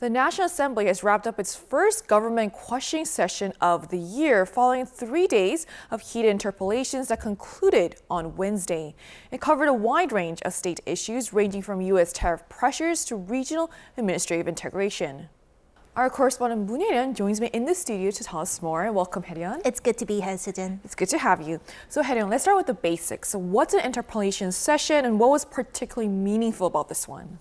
The National Assembly has wrapped up its first government questioning session of the year following 3 days of heated interpellations that concluded on Wednesday. It covered a wide range of state issues ranging from U.S. tariff pressures to regional administrative integration. Our correspondent Moon Hae-ryun joins me in the studio to tell us more. Welcome, Hae-ryun. It's good to be here, Sujin. It's good to have you. So Hae-ryun, let's start with the basics. So what's an interpellation session and what was particularly meaningful about this one?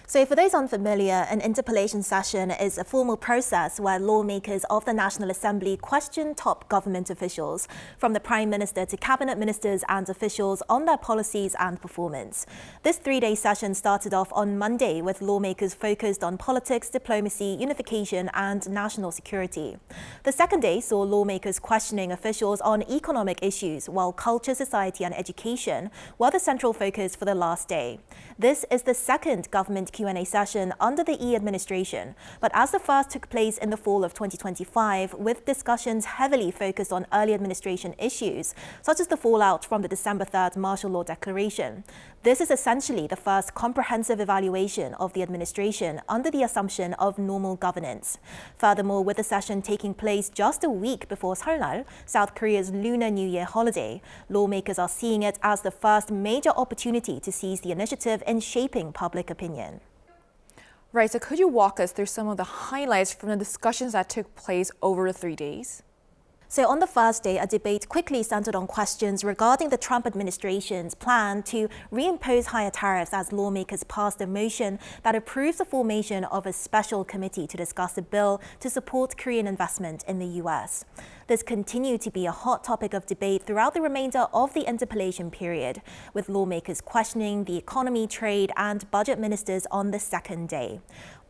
So for those unfamiliar, an interpellation session is a formal process where lawmakers of the National Assembly question top government officials, from the Prime Minister to cabinet ministers and officials, on their policies and performance. This 3-day session started off on Monday with lawmakers focused on politics, diplomacy, unification and national security. The second day saw lawmakers questioning officials on economic issues, while culture, society and education were the central focus for the last day. This is the second government Q&A session under the Yi administration, but as the first took place in the fall of 2025, with discussions heavily focused on early administration issues, such as the fallout from the December 3rd martial law declaration. This is essentially the first comprehensive evaluation of the administration under the assumption of normal governance. Furthermore, with the session taking place just a week before Seollal, South Korea's Lunar New Year holiday, lawmakers are seeing it as the first major opportunity to seize the initiative in shaping public opinion. Right, so could you walk us through some of the highlights from the discussions that took place over the 3 days? So on the first day, a debate quickly centered on questions regarding the Trump administration's plan to reimpose higher tariffs as lawmakers passed a motion that approves the formation of a special committee to discuss a bill to support Korean investment in the U.S. This continued to be a hot topic of debate throughout the remainder of the interpellation period, with lawmakers questioning the economy, trade and budget ministers on the second day.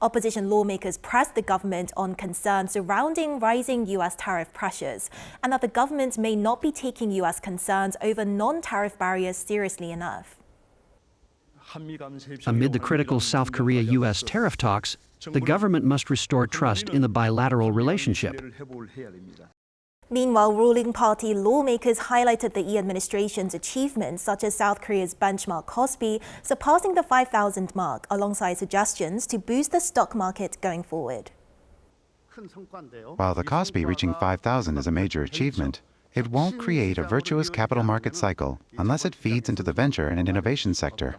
Opposition lawmakers pressed the government on concerns surrounding rising U.S. tariff pressures and that the government may not be taking U.S. concerns over non-tariff barriers seriously enough. Amid the critical South Korea-U.S. tariff talks, the government must restore trust in the bilateral relationship. Meanwhile, ruling party lawmakers highlighted the Yi administration's achievements, such as South Korea's benchmark Kospi surpassing the 5,000 mark, alongside suggestions to boost the stock market going forward. While the Kospi reaching 5,000 is a major achievement, it won't create a virtuous capital market cycle unless it feeds into the venture and innovation sector.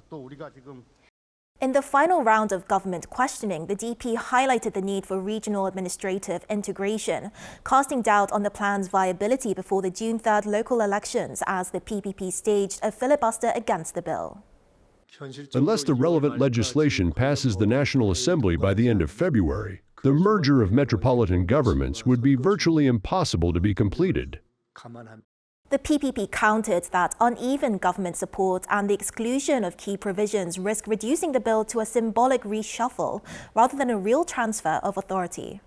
In the final round of government questioning, the DP highlighted the need for regional administrative integration, casting doubt on the plan's viability before the June 3rd local elections as the PPP staged a filibuster against the bill. Unless the relevant legislation passes the National Assembly by the end of February, the merger of metropolitan governments would be virtually impossible to be completed. The PPP countered that uneven government support and the exclusion of key provisions risk reducing the bill to a symbolic reshuffle rather than a real transfer of authority.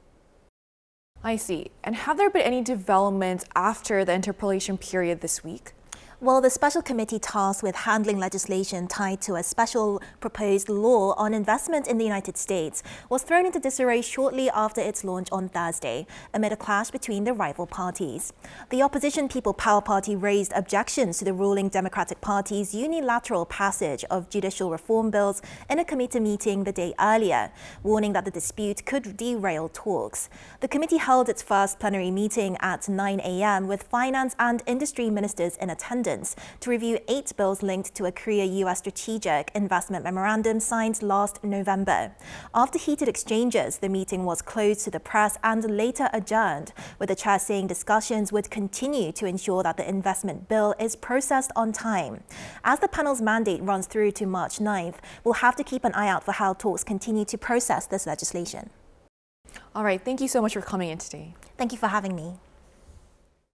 I see. And have there been any developments after the interpellation period this week? Well, the special committee tasked with handling legislation tied to a special proposed law on investment in the United States was thrown into disarray shortly after its launch on Thursday, amid a clash between the rival parties. The opposition People Power Party raised objections to the ruling Democratic Party's unilateral passage of judicial reform bills in a committee meeting the day earlier, warning that the dispute could derail talks. The committee held its first plenary meeting at 9 a.m. with finance and industry ministers in attendance to review 8 bills linked to a Korea-US strategic investment memorandum signed last November. After heated exchanges, the meeting was closed to the press and later adjourned, with the chair saying discussions would continue to ensure that the investment bill is processed on time. As the panel's mandate runs through to March 9th, we'll have to keep an eye out for how talks continue to process this legislation. All right, thank you so much for coming in today. Thank you for having me.